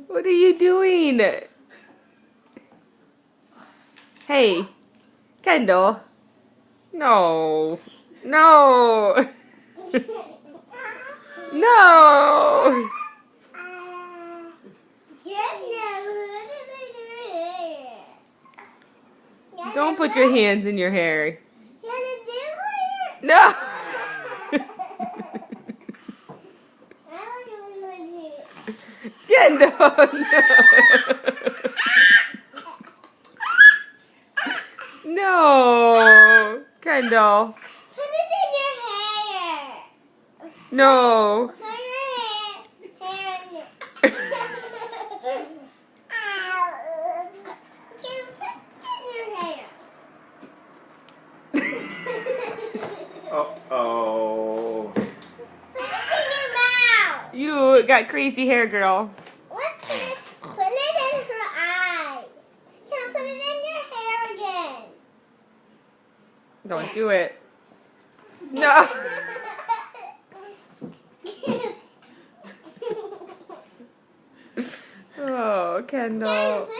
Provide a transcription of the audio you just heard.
What are you doing? Hey, Kendall. No. No. No. Don't put your hands in your hair. No. Kendall, no. No. Kendall. Put it in your hair. No. Put your hair in it. Put it in your hair. Uh-oh. Put it in your mouth. You got crazy hair, girl. Put it in her eye. Can put it in your hair again. Don't do it. No. Oh, Kendall. Put